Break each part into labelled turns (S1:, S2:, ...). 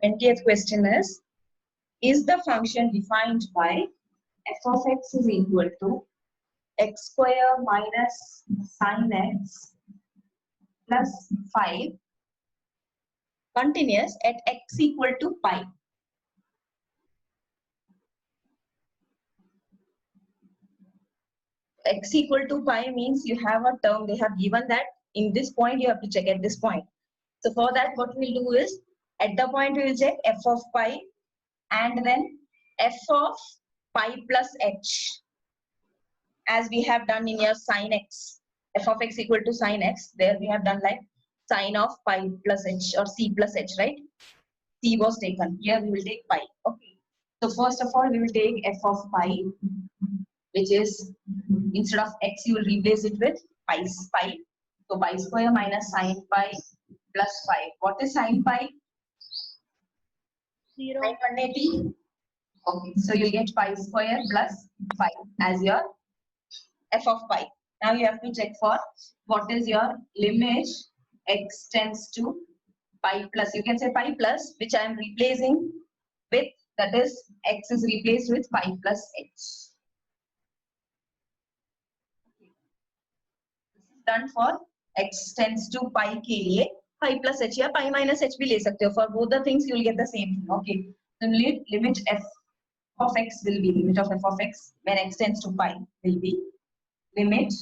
S1: 20th question is the function defined by f of x is equal to x square minus sin x plus 5 continuous at x equal to pi. X equal to pi means you have a term, they have given that in this point you have to check at this point. So for that what we'll do is at the point we will check f of pi and then f of pi plus h, as we have done in your sin x, f of x equal to sin x, there we have done like sin of pi plus h or c plus h, right? C was taken, here we will take pi. Okay, so first of all we will take f of pi, which is instead of x you will replace it with pi. So pi square minus sin pi plus 5. What is sin pi?
S2: 0.
S1: 180. Okay, so you get pi square plus 5 as your f of pi. Now you have to check for what is your limit x tends to pi plus. You can say pi plus, which I am replacing with, that is x is replaced with pi plus h. This is done for x tends to pi के लिए pi plus h या pi minus h भी ले सकते हो. For both the things you will get the same thing. Okay, so limit f of x will be limit of f of x when x tends to pi will be limit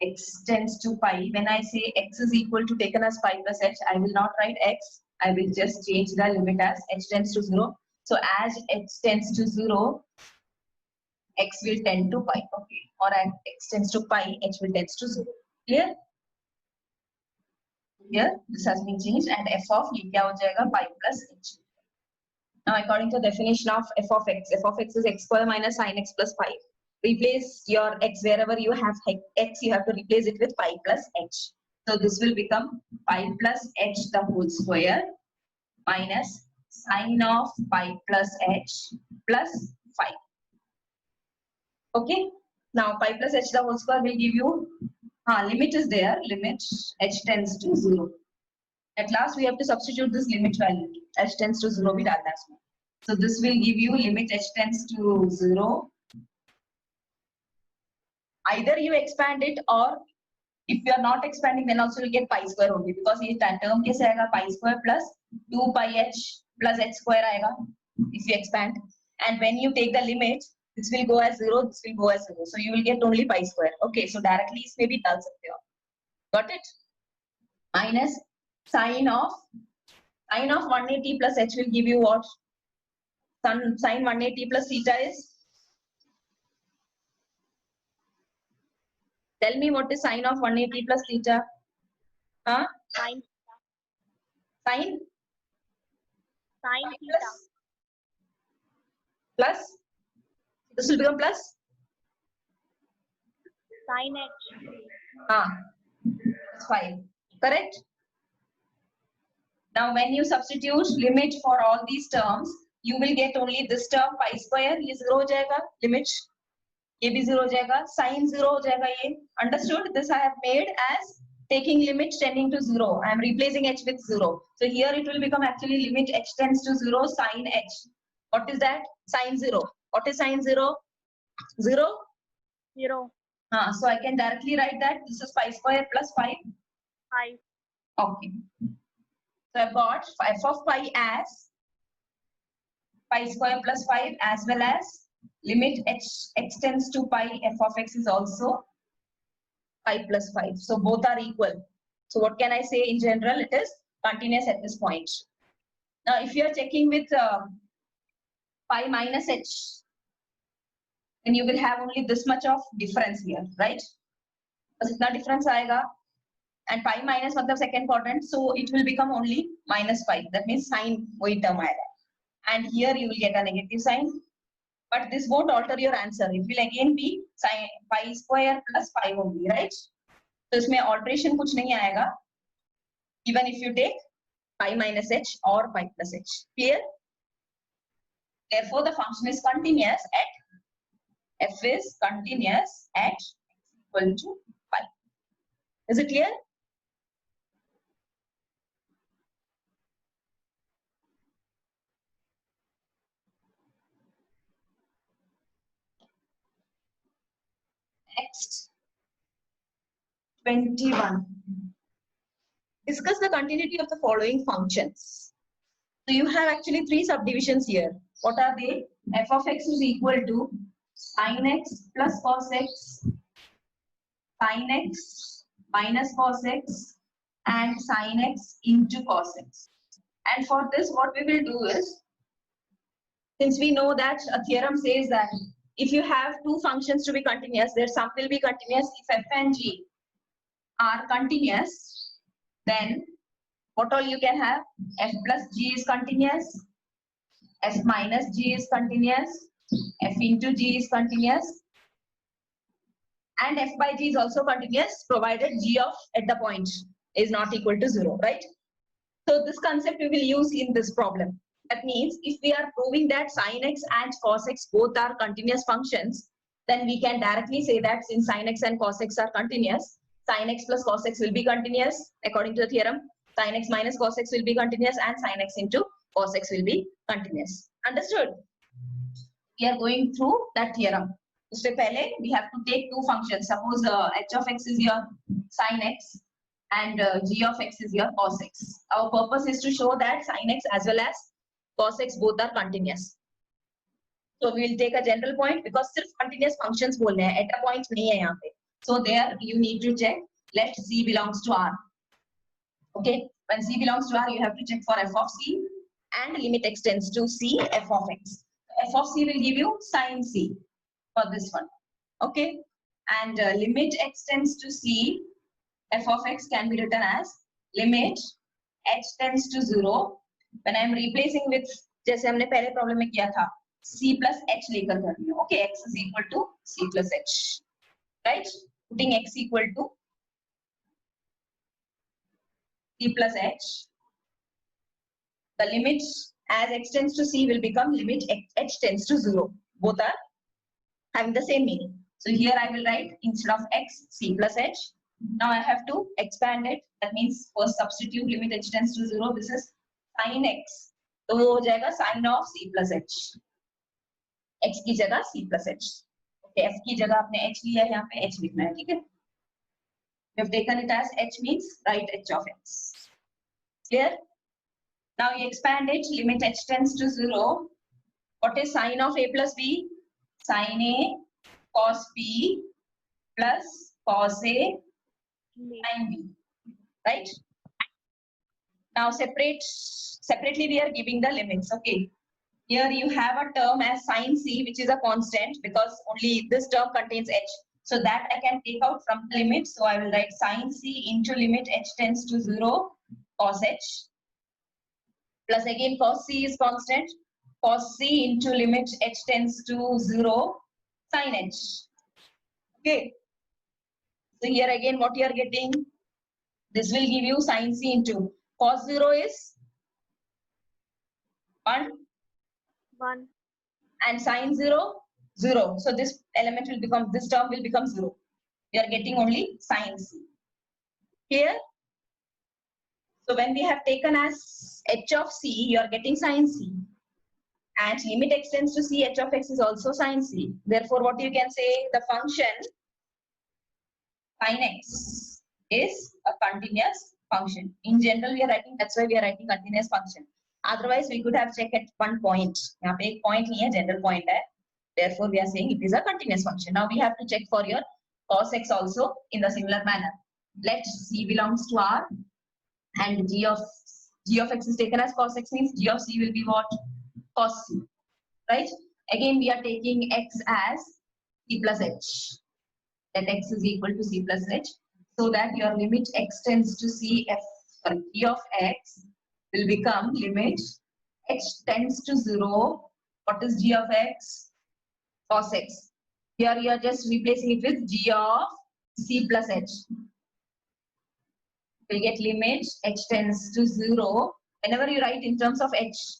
S1: x tends to pi. When I say x is equal to taken as pi plus h, I will not write x. I will just change the limit as h tends to 0. So as x tends to 0, x will tend to pi. Okay, or as x tends to pi, h will tends to 0. Clear? Here this has been changed and f of ये क्या हो जाएगा pi plus h. Now according to the definition of f of x is x square minus sin x plus 5. Replace your x wherever you have x, you have to replace it with pi plus h. So this will become pi plus h the whole square minus sin of pi plus h plus 5. Okay. Now pi plus h the whole square will give you, limit is there, limit h tends to 0. At last we have to substitute this limit value, h tends to 0 भी डालना है इसमें. So this will give you limit h tends to 0. Either you expand it, or if you are not expanding then also you get pi square only, because ये term कैसे आएगा pi square plus 2 pi h plus h square आएगा if you expand, and when you take the limit this will go as 0, this will go as 0, so you will get only pi square. Okay, so directly इसमें भी डाल सकते हो. Got it? Minus sin of 180 plus h will give you what? Sin 180 plus theta is? Tell me what is sin of 180 plus theta? Huh?
S2: Sin
S1: Sin?
S2: Sin theta.
S1: Plus? This will become plus?
S2: Sin h.
S1: That's 5. Correct? Now when you substitute limit for all these terms, you will get only this term pi square, ये 0 हो जाएगा, limit ये भी 0 हो जाएगा, sin 0 हो जाएगा ये. Understood? This I have made as taking limit tending to 0. I am replacing h with 0. So here it will become actually limit h tends to 0 sin h. What is that? Sin 0. What is sin 0? 0?
S2: 0.
S1: So I can directly write that this is pi square plus 5.
S2: 5.
S1: Okay. So I've got f of pi as pi square plus 5, as well as limit x tends to pi f of x is also pi plus 5. So both are equal. So what can I say in general? It is continuous at this point. Now if you are checking with pi minus h, then you will have only this much of difference here, right? बस इतना difference आएगा. And pi minus मतलब second quadrant, so it will become only minus 5. That means sign वही term आएगा. And here you will get a negative sign. But this won't alter your answer. It will again be sin pi square plus 5 only, right? So इसमें alteration कुछ नहीं आएगा. Even if you take pi minus h or pi plus h. Clear? Therefore, the function is continuous at f is continuous at x equal to pi. Is it clear? Next, 21. Discuss the continuity of the following functions. So you have actually three subdivisions here. What are they? F of x is equal to sin x plus cos x, sin x minus cos x, and sin x into cos x. And for this, what we will do is, since we know that a theorem says that if you have two functions to be continuous, their sum will be continuous. If f and g are continuous, then what all you can have? F plus g is continuous, f minus g is continuous, f into g is continuous, and f by g is also continuous provided g of at the point is not equal to 0, right? So this concept we will use in this problem. That means if we are proving that sin x and cos x both are continuous functions, then we can directly say that since sin x and cos x are continuous, sin x plus cos x will be continuous according to the theorem. Sin x minus cos x will be continuous, and sin x into cos x will be continuous. Understood? We are going through that theorem. So we have to take two functions. Suppose h of x is your sin x and g of x is your cos x. Our purpose is to show that sin x as well as cos x both are continuous. So we will take a general point because सिर्फ continuous functions बोलने हैं, at a point नहीं है यहाँ पे. So there you need to check. Let c belongs to R. Okay, when c belongs to R, you have to check for f of c and limit extends to c f of x. F of c will give you sin c for this one. Okay, and limit extends to c f of x can be written as limit h tends to 0 when I am replacing with जैसे हमने पहले problem में किया था c plus h लेकर कर रही हूँ. Okay, x is equal to c plus h, right? Putting x equal to c plus h, the limit as x tends to c will become limit h tends to 0. Both are having the same meaning. So here I will write instead of x c plus h. Now I have to expand it. That means first substitute limit h tends to 0. This is sin x. तो वो हो जाएगा sin of c plus h. x की जगह c plus h. Okay, f की जगह आपने h लिया है, यहाँ पे h लिखना है, ठीक है? We have taken it as h means write h of x. Clear? Now you expand it. Limit h tends to 0. What is sin of a plus b? Sin a cos b plus cos a sin b. Right? Now separately we are giving the limits. Okay. Here you have a term as sin c, which is a constant because only this term contains h. So that I can take out from the limit. So I will write sin c into limit h tends to 0 cos h plus again cos c is constant. Cos c into limit h tends to 0 sin h. Okay. So here again what you are getting, this will give you sin c into cos 0 is 1 and sin 0 0. So this element will become, this term will become 0. We are getting only sin c. Here, so when we have taken as h of c, you are getting sin c. And limit extends to c, h of x is also sin c. Therefore, what you can say, the function sin x is a continuous function. In general, we are writing, that's why we are writing continuous function. Otherwise, we could have checked at one point. यहाँ पे एक point नहीं है, general point है. Therefore, we are saying it is a continuous function. Now we have to check for your cos x also in the similar manner. Let c belongs to R and g of x is taken as cos x means g of c will be what? Cos c, right? Again, we are taking x as c plus h. That x is equal to c plus h, so that your limit x tends to c g of x will become limit h tends to 0. What is g of x? Cos x. Here you are just replacing it with g of c plus h. We get limit h tends to 0. Whenever you write in terms of h,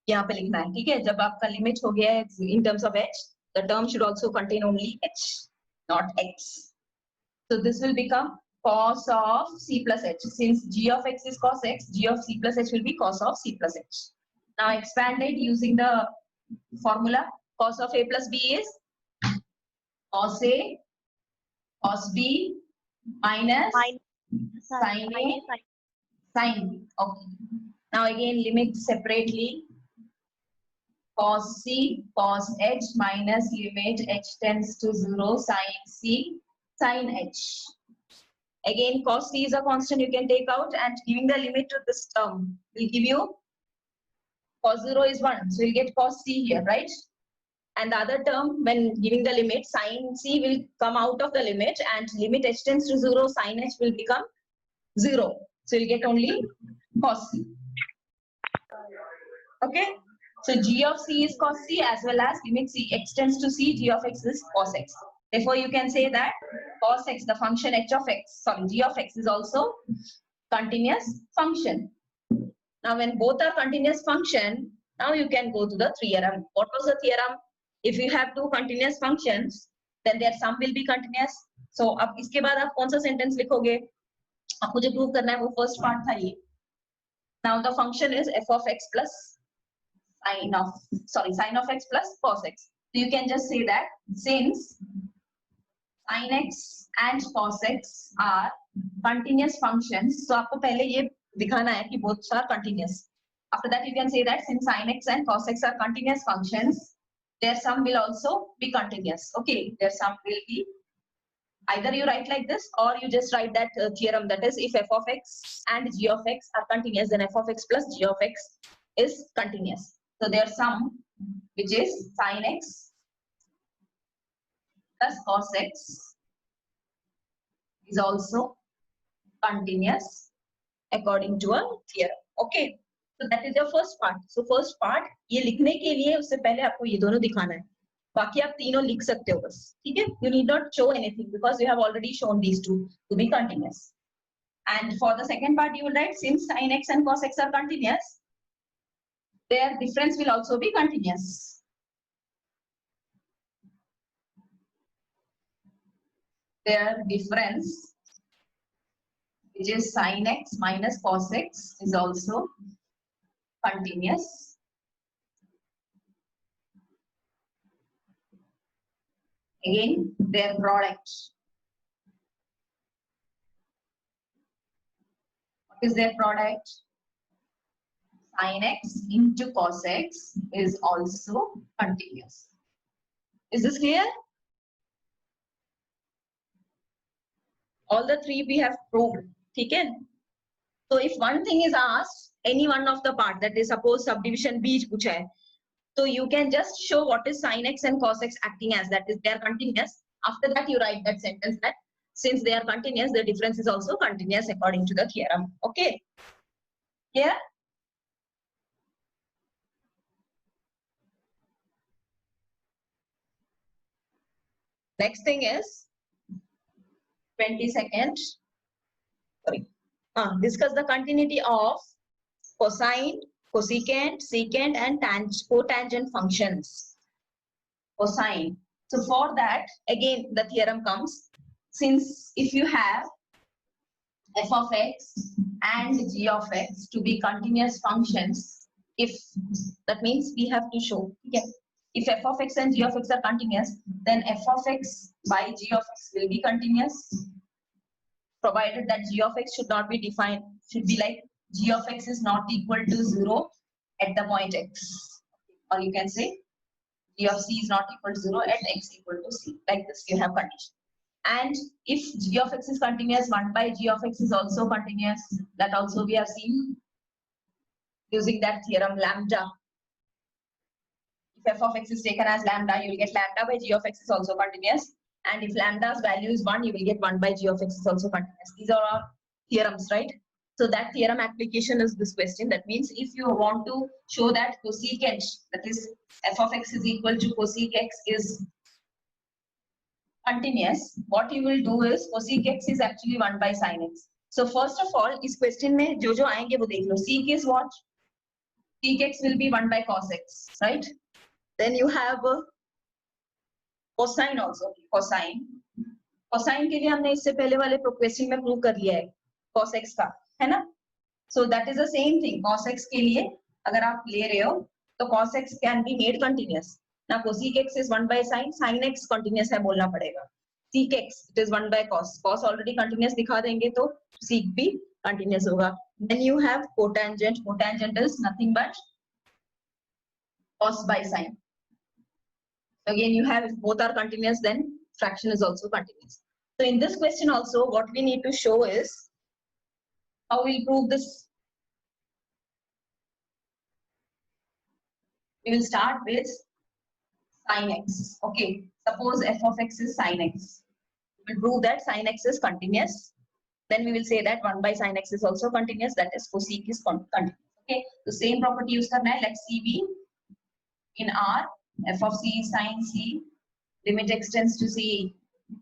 S1: यहाँ पे लिखना है, ठीक है? जब आपका limit हो गया है in terms of h, the term should also contain only h, not x. So this will become cos of c plus h. Since g of x is cos x, g of c plus h will be cos of c plus h. Now expand it using the formula. Cos of a plus b is cos a cos B minus
S2: Minus
S1: sin A
S2: sin A.
S1: sin B. Okay. Now again limit separately. Cos C cos H minus limit H tends to 0 sin C sin H. Again cos C is a constant you can take out, and giving the limit to this term will give you cos 0 is 1. So you'll get cos C here, right? And the other term, when giving the limit, sin C will come out of the limit, and limit H tends to 0, sin H will become 0. So you'll get only cos C. Okay? So G of C is cos C, as well as limit C X tends to C, G of X is cos X. Therefore, you can say that cos X, the function H of X, sorry, G of X is also continuous function. Now, when both are continuous function, now you can go to the theorem. What was the theorem? If you have two continuous functions, then their sum will be continuous. So, अब इसके बाद आप कौन सा sentence लिखोगे? आपको जो prove करना है वो first part था ये. Now the function is f of x plus sin of x plus cos x. So you can just say that since sin x and cos x are continuous functions, so आपको पहले ये दिखाना है कि both are continuous. After that you can say that since sin x and cos x are continuous functions, their sum will also be continuous. Okay, their sum will be, either you write like this or you just write that theorem, that is if f of x and g of x are continuous, then f of x plus g of x is continuous. So their sum, which is sin x plus cos x, is also continuous according to a theorem. Okay, so that is the first part. So first part ये लिखने के लिए उससे पहले आपको ये दोनों दिखाना है. बाकी आप तीनों लिख सकते हो बस, ठीक है? You need not show anything because you have already shown these two to be continuous. And for the second part, you will write since sin x and cos x are continuous, their difference will also be continuous. Their difference, which is sin x minus cos x, is also continuous. Again, their product. What is their product? Sin x into cos x is also continuous. Is this clear? All the three we have proved. Okay? So if one thing is asked, any one of the part, that is suppose subdivision B pucha hai, so you can just show what is sin x and cos x acting as, that is they are continuous. After that you write that sentence that since they are continuous, the difference is also continuous according to the theorem. Okay? Here? Next thing is 22nd. Sorry. Discuss the continuity of cosine, cosecant, secant, and cotangent functions. Cosine. So for that, again the theorem comes. Since if you have f of x and g of x to be continuous functions, if that means we have to show, yeah, if f of x and g of x are continuous, then f of x by g of x will be continuous, provided that g of x should not be defined, should be like g of x is not equal to 0 at the point x, or you can say g of c is not equal to 0 at x equal to c, like this you have condition. And if g of x is continuous, 1 by g of x is also continuous, that also we have seen using that theorem lambda. If f of x is taken as lambda, you will get lambda by g of x is also continuous. And if lambda's value is 1, you will get 1 by g of x is also continuous. These are our theorems, right? So that theorem application is this question. That means if you want to show that cosecant, that is f of x is equal to cosec x is continuous, what you will do is cosec x is actually 1 by sin x. So first of all, इस question में जो जो आएंगे वो देख लो. Sec is what? Sec x will be 1 by cos x, right? Then you have cosine also. Cosine के लिए हमने इससे पहले वाले क्वेश्चन में प्रूव कर लिया है cos x का, है ना? So that is the same thing. Cos x के लिए अगर आप ले रहे हो तो cos x can be made continuous. Now cosec x is 1 by sin x continuous है बोलना पड़ेगा. sec x, it is 1 by cos. Cos already continuous दिखा देंगे तो sec भी continuous होगा. Then you have cotangent. Cotangent is nothing but cos by sine. Again, you have, if both are continuous, then fraction is also continuous. So in this question also, what we need to show is how we'll prove this. We will start with sin x. Okay, suppose f of x is sin x. We will prove that sin x is continuous. Then we will say that 1 by sin x is also continuous. That is, cosec is continuous. Okay, the same property use करना है. Let c be in R. F of c is sin c. Limit x tends to c.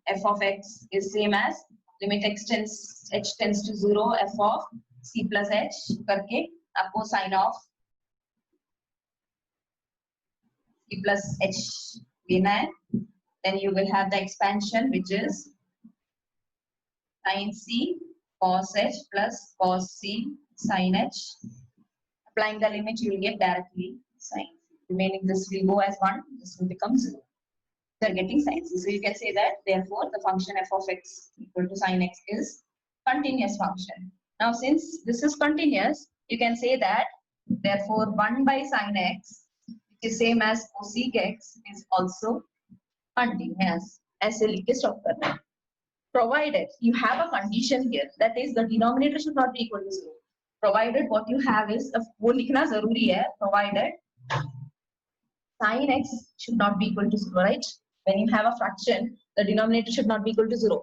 S1: F of x is same as limit x tends h tends to 0. F of c plus h करके आपको sin of c plus h लेना है. Then you will have the expansion which is sin c cos h plus cos c sin h. Applying the limit, you will get directly sin. Remaining this will go as 1. This will become 0. You are getting sin c. So you can say that therefore the function f of x equal to sin x is continuous function. Now since this is continuous, you can say that therefore 1 by sin x, which is same as cosec x, is also continuous. ऐसे लिख के stop करना है. Provided you have a condition here, that is the denominator should not be equal to 0. Provided what you have is, वो लिखना जरूरी है, provided sin x should not be equal to 0, right? When you have a fraction, the denominator should not be equal to 0.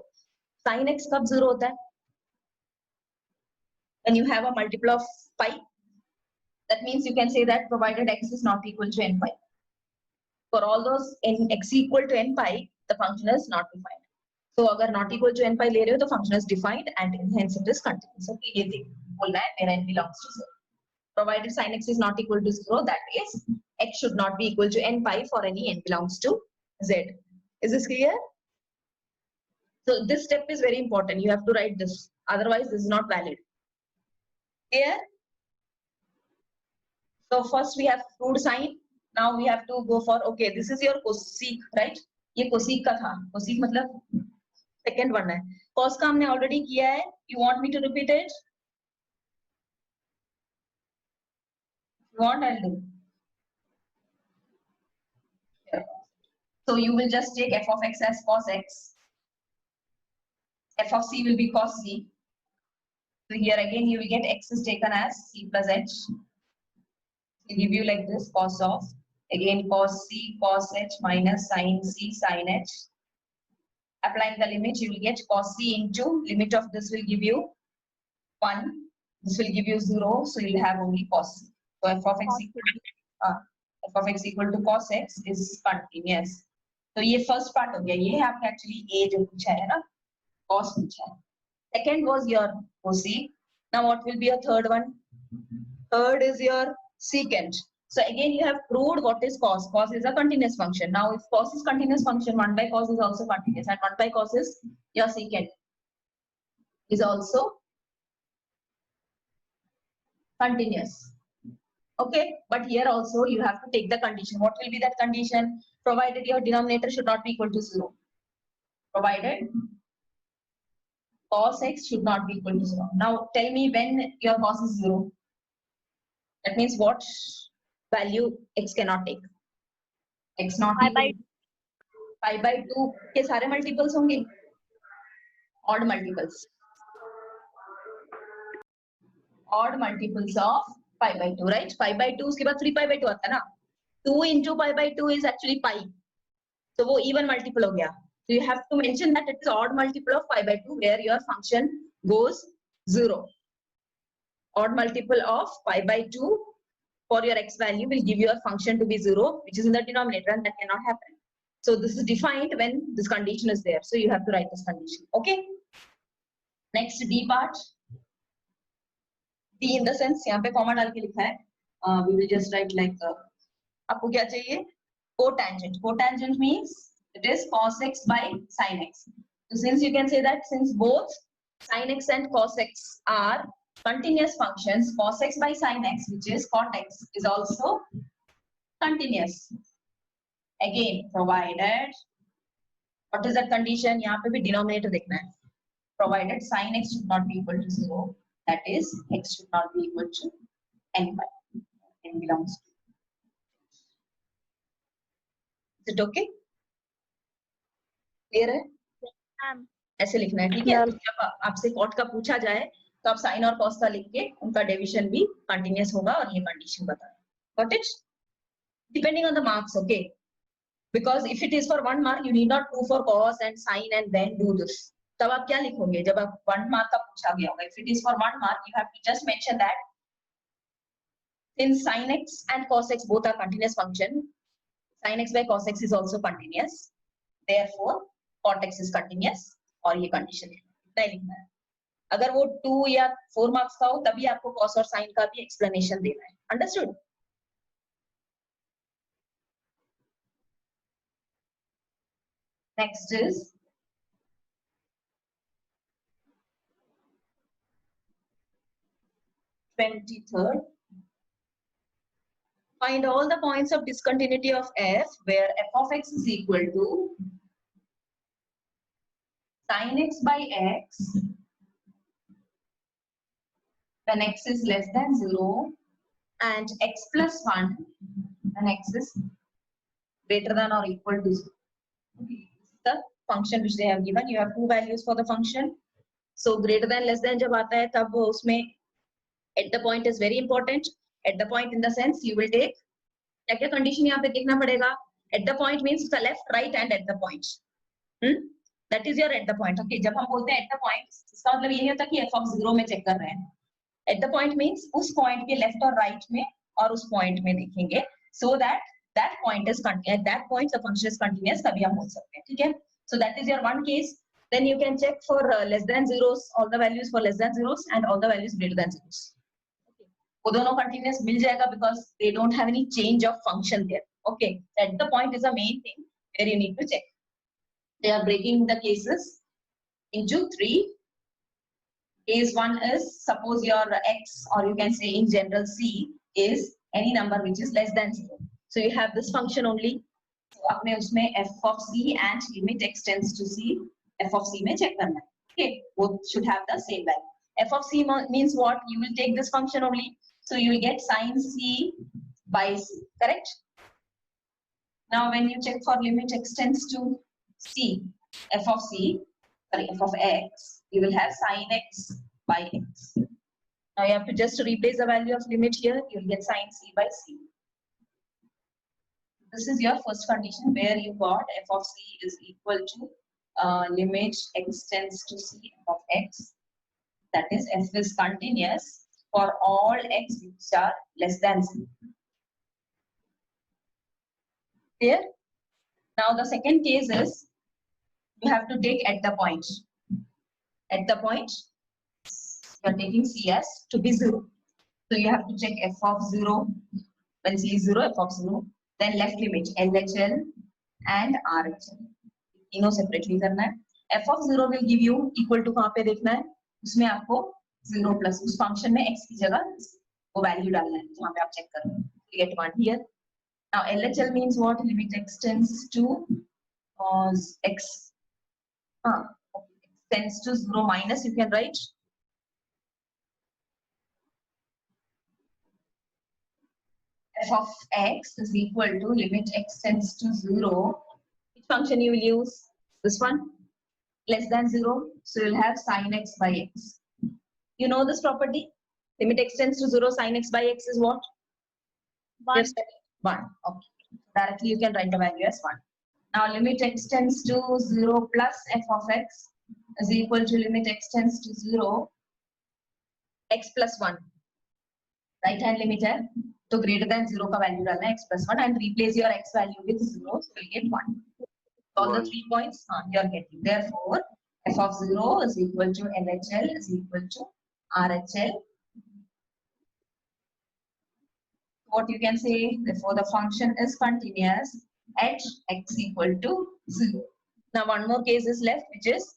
S1: Sin x कब 0 होता है? When you have a multiple of pi, that means you can say that provided x is not equal to n pi. For all those n x equal to n pi, the function is not defined. So अगर not equal to n pi ले रहे हो तो function is defined and hence it is continuous. So ये बोलना है मेरा n belongs to 0. Provided sin x is not equal to 0, that is x should not be equal to n pi for any n belongs to z. Is this clear? So this step is very important. You have to write this. Otherwise, this is not valid. Clear? So first we have proved sine. Now we have to go for, okay, this is your cosec, right? ये cosec का था. Cosec मतलब second one है. Cos का हमने already किया है. You want me to repeat it? If you want, I'll do. So you will just take f of x as cos x. F of c will be cos c. So here again you will get x is taken as c plus h. It will give you like this, cos of, again cos c cos h minus sin c sin h. Applying the limit, you will get cos c into limit of this will give you 1. This will give you 0. So you will have only cos c. So f of x equal to cos x is continuous. तो ये first part हो गया. ये आपने actually a जो पूछा है ना, cos पूछा है. Second was your cosec. Now what will be your third one? Third is your secant. So again you have proved what is cos. Cos is a continuous function. Now if cos is continuous function, 1 by cos is also continuous, and 1 by cos is your secant is also continuous. Okay, but here also you have to take the condition. What will be that condition? Provided your denominator should not be equal to 0. Provided cos x should not be equal to 0. Now tell me when your cos is 0. That means what value x cannot take? X not equal pi by 2 के सारे multiples होंगे? Odd multiples. Odd multiples of pi by 2, right? Pi by 2 उसके बाद 3 pi by 2 आता है ना? 2 into pi by 2 is actually pi. So वो even multiple हो गया. So you have to mention that it is odd multiple of pi by 2 where your function goes 0. Odd multiple of pi by 2 for your x value will give your function to be 0, which is in the denominator, and that cannot happen. So this is defined when this condition is there. So you have to write this condition. Okay. Next D part. D in the sense यहाँ पे comma डाल के लिखा है. We will just write like आपको क्या चाहिए? Cotangent. Cotangent means it is cos x by sin x. So since you can say that since both sin x and cos x are continuous functions, cos x by sin x, which is cot x, is also continuous. Again, provided What is that condition? यहाँ पे भी denominator देखना है. Provided sin x should not be equal to 0, that is x should not be equal to n by n belongs to. Is it okay? Clear है?
S2: Ma'am
S1: ऐसे लिखना है, ठीक है?
S2: Yes.
S1: तो जब आपसे कॉट का पूछा जाए तो आप साइन और कॉस का लिख के उनका डिवीजन भी कंटिन्यूअस होगा और ये कंडीशन बताएं. Got it? Depending on the marks, okay? Because if it is for 1 mark, you need not do for cos and sin and then do this. तब आप क्या लिखोगे जब आप 1 mark का पूछा गया होगा? If it is for 1 mark, you have to just mention that since sin x and cos x both are continuous function, sin x by cos x is also continuous. Therefore, cot x is continuous. और ये condition नहीं लिखना है. अगर वो 2 या 4 marks का हो तभी आपको cos और sin का भी एक्सप्लेनेशन देना है. Understood? Next is (23rd). Find all the points of discontinuity of f where f of x is equal to sin x by x when x is less than 0 and x plus 1 when x is greater than or equal to 0. Okay. This is the function which they have given. You have two values for the function. So greater than less than जब आता है तब उसमें at the point is very important. At the point in the sense you will take क्या क्या condition यहाँ पे देखना पड़ेगा. At the point means the left, right and at the point. That is your at the point. Okay. जब हम बोलते हैं at the point, इसका मतलब ये नहीं होता कि f of 0 में चेक कर रहे हैं. At the point means उस point के left और right में और उस point में देखेंगे, so that that point is at that point the function is continuous. तभी हम बोल सकते हैं, ठीक है? So that is your one case. Then you can check for less than zeros, all the values for less than zeros and all the values greater than zeros. Okay. वो दोनों continuous मिल जाएगा because they don't have any change of function there. Okay. At the point is the main thing where you need to check. They are breaking the cases into 3. Case 1 is suppose your x, or you can say in general c, is any number which is less than 0. So you have this function only. So आपने उसमें f of c and limit x tends to c, f of c में check करना है. Okay, both should have the same value. F of c means what? You will take this function only. So you will get sin c by c. Correct? Now when you check for limit x tends to c, f of c, sorry, f of x, you will have sin x by x. Now you have to just replace the value of limit here. You will get sin c by c. This is your first condition where you got f of c is equal to limit x tends to c of x. That is f is continuous for all x which are less than 0. Clear? Now the second case is you have to take at the point. At the point, you are taking CS to be 0. So you have to check f of 0. When c is 0, f of 0. Then left limit LHL and RHL. तीनों separately करना है. f of 0 will give you equal to कहाँ पे देखना है? उसमें आपको 0 plus उस function में x की जगह वो value डालना है जहाँ पे आप check कर रहे हैं. You get 1 here. Now LHL means what? Limit x tends to x. Tends to 0 minus, you can write f of x is equal to limit x tends to 0. Which function you will use? This one, less than 0. So you will have sin x by x. You know this property? Limit x tends to 0, sin x by x is what?
S2: 1.
S1: Yes, 1. Okay. Directly you can write the value as 1. Now limit x tends to 0 plus f of x is equal to limit x tends to 0, x plus 1. Right hand limit है, तो greater than 0 का value डालना है x plus 1 and replace your x value with 0, so you get 1. All the 3 points you are getting. Therefore, f of 0 is equal to LHL is equal to RHL. What you can say, therefore the function is continuous at x equal to 0. Now one more case is left, which is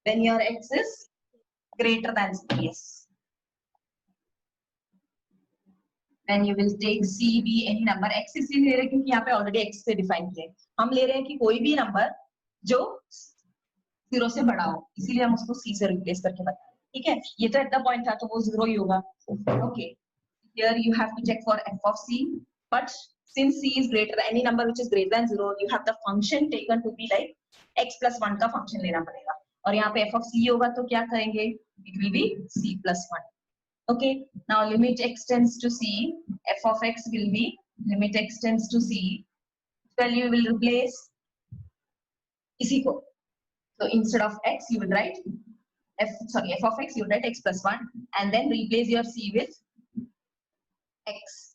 S1: when your x is greater than 0. Yes. Then you will take c, b, any number. x इसलिए ले रहे हैं क्योंकि यहाँ पे already x से define किया है. हम ले रहे हैं कि कोई भी number जो 0 से बड़ा हो, इसीलिए हम उसको c से रिप्लेस करके बताएं, ठीक है। ये तो एट द पॉइंट था तो वो 0 ही होगा। Okay, here you have to check for f of c, but since c is greater any number which is greater than 0, you have the function taken to be like x plus 1 का function लेना पड़ेगा, और यहाँ पे f of c होगा तो क्या करेंगे, it will be c plus 1. Okay, now limit x tends to c, f of x will be limit x tends to c, value will replace इसी को, so instead of x you will write f of x, you will write x plus 1 and then replace your c with x,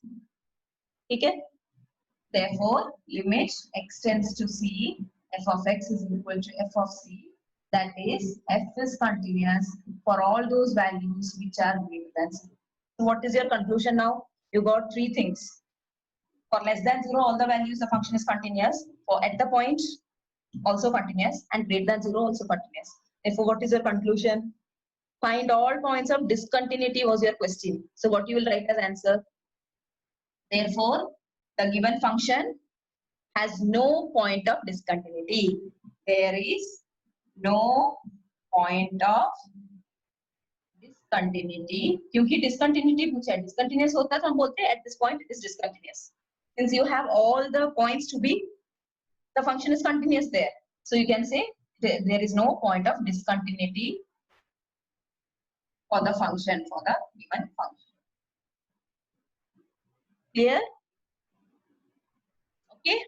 S1: ठीक है। Therefore, limit x tends to c, f of x is equal to f of c. That is, f is continuous for all those values which are greater than 0. So, what is your conclusion now? You got three things. For less than 0, all the values the function is continuous. For at the point, also continuous, and greater than 0, also continuous. Therefore, what is your conclusion? Find all points of discontinuity was your question. So, what you will write as answer? Therefore, the given function has no point of discontinuity. There is no point of discontinuity. क्योंकि discontinuity पूछा है, discontinuous होता है तो हम बोलते हैं at this point it is discontinuous. Since you have all the points to be, the function is continuous there. So you can say there is no point of discontinuity for the function, for the given function. Clear? Okay.